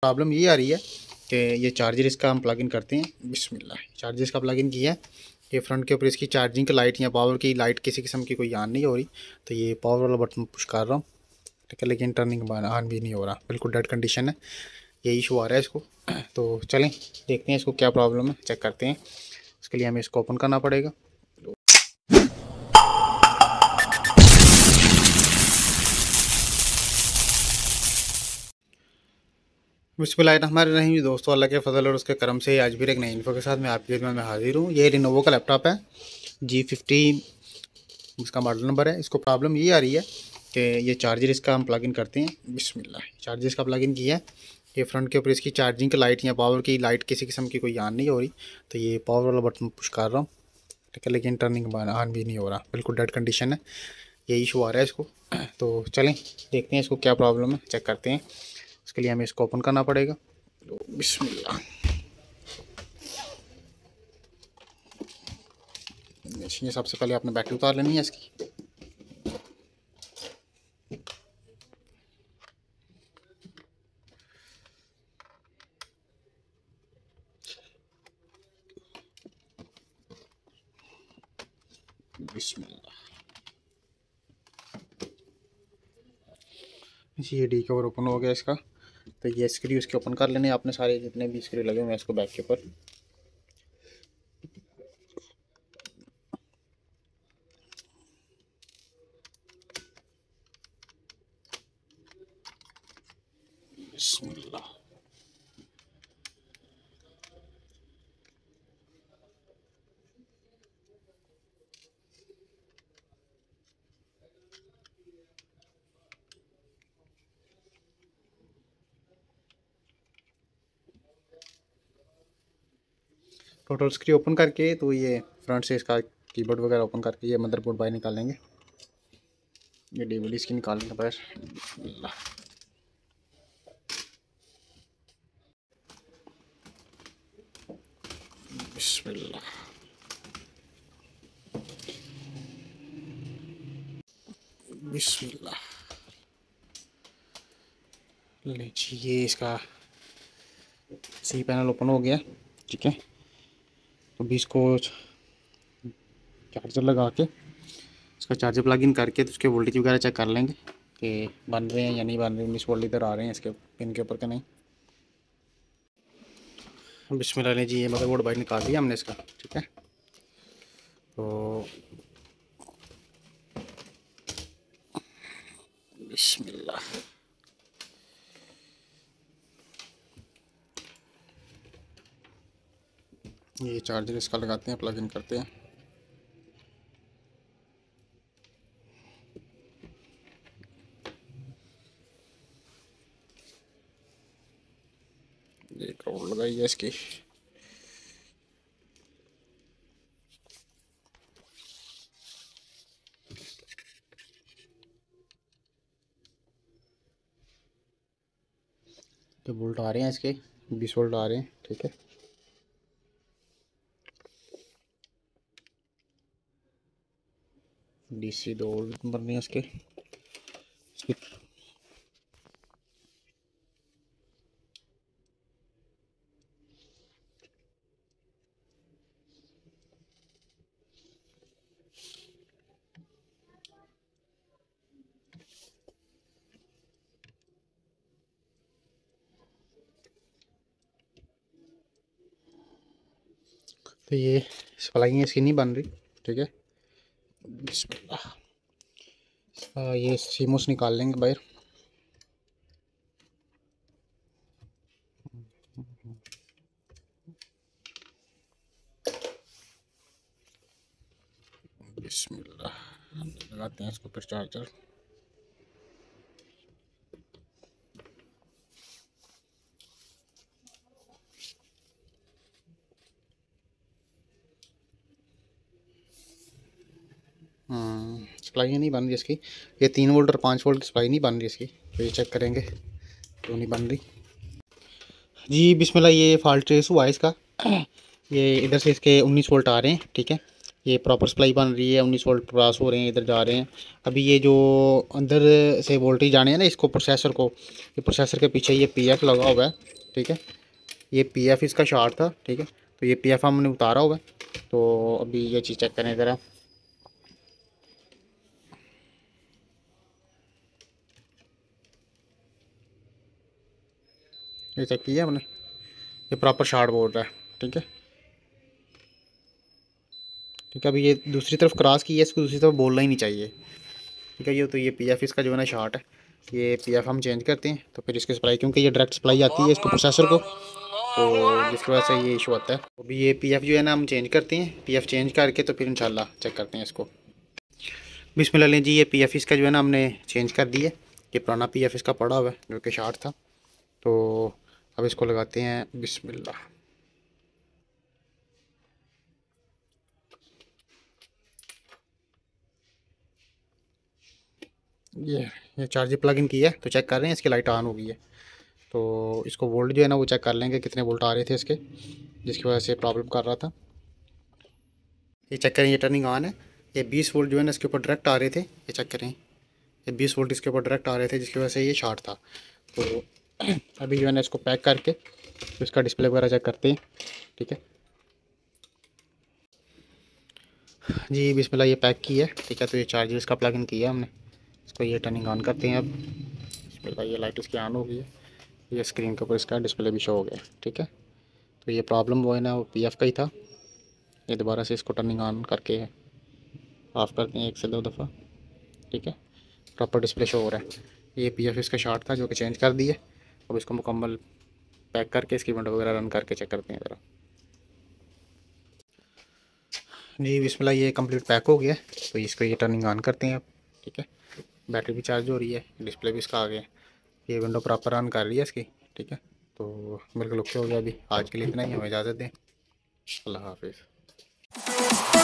Problem ये आ रही है कि ये चार्जर इसका हम प्लग इन करते हैं। बिस्मिल्लाह, चार्जर इसका प्लग इन किया है। ये फ्रंट के ऊपर इसकी चार्जिंग की लाइट या पावर की लाइट किसी किस्म की कोई ऑन नहीं हो रही, तो ये पावर वाला बटन पुश कर रहा हूँ, ठीक है, लेकिन टर्निंग ऑन भी नहीं हो रहा, बिल्कुल डेड कंडीशन है। ये इशू आ रहा है इसको। तो चलें देखते हैं इसको क्या प्रॉब्लम है, चेक करते हैं। इसके लिए हमें इसको ओपन करना पड़ेगा। बिस्मिल्लाहिर्रहमानिर्रहीम। दोस्तों, अल्लाह के फजल और उसके करम से आज भी एक नई इन्फो के साथ मैं आपकी खिदमत में हाजिर हूँ। ये Lenovo का लैपटॉप है, G15 इसका मॉडल नंबर है। इसको प्रॉब्लम ये आ रही है कि ये चार्जर इसका हम प्लग इन करते हैं। बिस्मिल्लाह, चार्जर इसका प्लग इन किया है। ये फ्रंट के ऊपर इसकी चार्जिंग की लाइट या पावर की लाइट किसी किस्म की कोई ऑन नहीं हो रही, तो ये पावर वाला बटन पुश कर रहा हूँ, ठीक है, लेकिन टर्निंग ऑन भी नहीं हो रहा, बिल्कुल डेड कंडीशन है। ये इशू आ रहा है इसको। तो चलें देखते हैं इसको क्या प्रॉब्लम है, चेक करते हैं। इसके लिए हमें इसको ओपन करना पड़ेगा। तो बिस्मिल्लाह, ये सबसे पहले आपने बैटरी उतार लेनी है इसकी। बिस्मिल्लाह, ये डी कवर ओपन हो गया इसका। तो ये स्क्रू इसके ओपन कर लेने आपने, सारे जितने भी स्क्रू लगे हुए हैं इसको बैक के ऊपर। बिस्मिल्लाह, टोटल स्क्रू ओपन करके तो ये फ्रंट से इसका कीबोर्ड वगैरह ओपन करके ये मदरबोर्ड बाहर निकालेंगे। ये डीवीडी इसकी निकालेंगे बाहर। बिस्मिल्लाह, बिस्मिल्लाह, लीजिए ये इसका सी पैनल ओपन हो गया, ठीक है। तो अभी इसको चार्जर लगा के इसका चार्जर प्लग इन करके तो उसके वोल्टेज वगैरह चेक कर लेंगे कि बन रहे हैं या नहीं बन रहे, 19 वोल्ट इधर आ रहे हैं इसके पिन के ऊपर के नहीं। बिस्मिल्लाह ने जी ये मदरबोर्ड बाहर निकाल दिया हमने इसका, ठीक है। तो बिस्मिल्लाह, ये चार्जर इसका लगाते हैं, प्लग इन करते हैं। ये क्राउड लगाई है इसकी। तो वोल्ट आ रहे हैं इसके 20 वोल्ट आ रहे हैं, ठीक है। DC 2 वोल्ट बन रहे हैं इसके। तो ये सप्लाई इसकी नहीं बन रही, ठीक है। बिस्मिल्लाह, ये सीमोस निकाल लेंगे बाहर। बिस्मिल्लाह, लगाते हैं इसको फिर चार्जर। सप्लाई नहीं बन रही इसकी। ये 3 वोल्ट और 5 वोल्ट की सप्लाई नहीं बन रही इसकी, तो ये चेक करेंगे क्यों नहीं बन रही। जी बिस्मिल्लाह, ये फॉल्ट ट्रेस हुआ है इसका। ये इधर से इसके 19 वोल्ट आ रहे हैं, ठीक है। ये प्रॉपर सप्लाई बन रही है, 19 वोल्ट क्रॉस हो रहे हैं, इधर जा रहे हैं। अभी ये जो अंदर से वोल्टेज जाने हैं ना इसको, प्रोसेसर को, ये प्रोसेसर के पीछे ये पीएफ लगा हुआ है, ठीक है। ये पीएफ इसका शॉर्ट था, ठीक है। तो ये पीएफ हमने उतारा हुआ है। तो अभी ये चीज़ चेक करें ज़रा। ये चेक किया हमने, ये प्रॉपर शॉर्ट बोल रहा है, ठीक है। ठीक है, अभी ये दूसरी तरफ क्रॉस की है, इसको दूसरी तरफ बोलना ही नहीं चाहिए, ठीक है। ये तो ये पीएफ इसका जो है ना शॉर्ट है, ये पीएफ हम चेंज करते हैं तो फिर इसकी सप्लाई, क्योंकि ये डायरेक्ट सप्लाई आती है इसको प्रोसेसर को, तो जिसकी वजह से ये इशू आता है। अभी ये पीएफ जो है ना हम चेंज करते हैं, पीएफ चेंज करके तो फिर इंशाल्लाह चेक करते हैं इसको। बिस्मिल्लाह लें जी, ये पीएफ इसका जो है ना हमने चेंज कर दिया। ये पुराना पीएफ इसका पड़ा हुआ है जो कि शॉर्ट था। तो अब इसको लगाते हैं, बिस्मिल्लाह। ये चार्जर प्लग इन किया है तो चेक कर रहे हैं, इसकी लाइट ऑन हो गई है। तो इसको वोल्ट जो है ना वो चेक कर लेंगे कितने वोल्ट आ रहे थे इसके, जिसकी वजह से प्रॉब्लम कर रहा था। ये चेक करें, ये टर्निंग ऑन है। ये 20 वोल्ट जो है ना इसके ऊपर डायरेक्ट आ रहे थे, ये चेक करें, ये 20 वोल्ट इसके ऊपर डायरेक्ट आ रहे थे, जिसकी वजह से ये शॉर्ट था। तो अभी जो है ना इसको पैक करके तो इसका डिस्प्ले वगैरह चेक करते हैं, ठीक है जी। बिस्मिल्लाह, ये पैक की है, ठीक है। तो ये चार्जर इसका प्लग इन किया हमने, इसको ये टर्निंग ऑन करते हैं अब। बिस्मिल्लाह, ये लाइट इसकी ऑन हो गई है, ये स्क्रीन के ऊपर इसका डिस्प्ले भी शो हो गया, ठीक है। तो ये प्रॉब्लम वो है ना वो पीएफ का ही था। ये दोबारा से इसको टर्निंग ऑन करके ऑफ़ करते हैं 1 से 2 दफ़ा, ठीक है। प्रॉपर डिस्प्ले शो हो रहा है। ये पीएफ इसका शॉर्ट था जो कि चेंज कर दिए। अब इसको मुकम्मल पैक करके इसकी विंडो वगैरह रन करके चेक करते हैं ज़रा जी। बिस्मिल्लाह, ये कंप्लीट पैक हो गया। तो इसको ये टर्निंग ऑन करते हैं अब, ठीक है। बैटरी भी चार्ज हो रही है, डिस्प्ले भी इसका आ गया, ये विंडो प्रॉपर रन कर रही है इसकी, ठीक है। तो बिल्कुल ओके हो गया। अभी आज के लिए इतना ही, हमें इजाज़त दें। अल्लाह हाफिज़।